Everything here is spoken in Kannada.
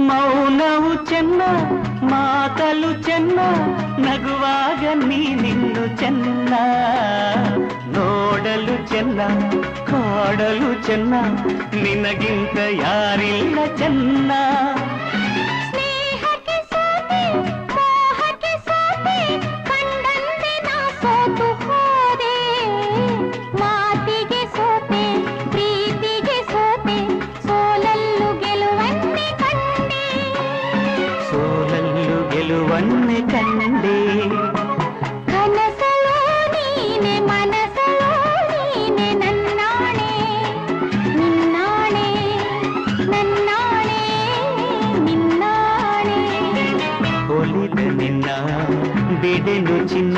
ಮೌನವು ಚೆನ್ನ ಮಾತಲು ಚೆನ್ನ ನಗುವಾಗ ನೀನಿನ್ನು ಚೆನ್ನ ನೋಡಲು ಚೆನ್ನ ಕಾಡಲು ಚೆನ್ನ ನಿನಗಿಂತ ಯಾರಿಲ್ಲ ಚೆನ್ನ ಗೆಲುವನ್ನೇ ಕಂಡೆ ಕನಸಲೋ ನೀನೆ ಮನಸಲೋ ನೀನೆ ನನ್ನಾಣೆ ನಿನ್ನಾಣೆ ನನ್ನಾಣೆ ನಿನ್ನಾಣೆ ಒಲಿದ ನಿನ್ನ ಬಿಡೆನು ಚಿನ್ನ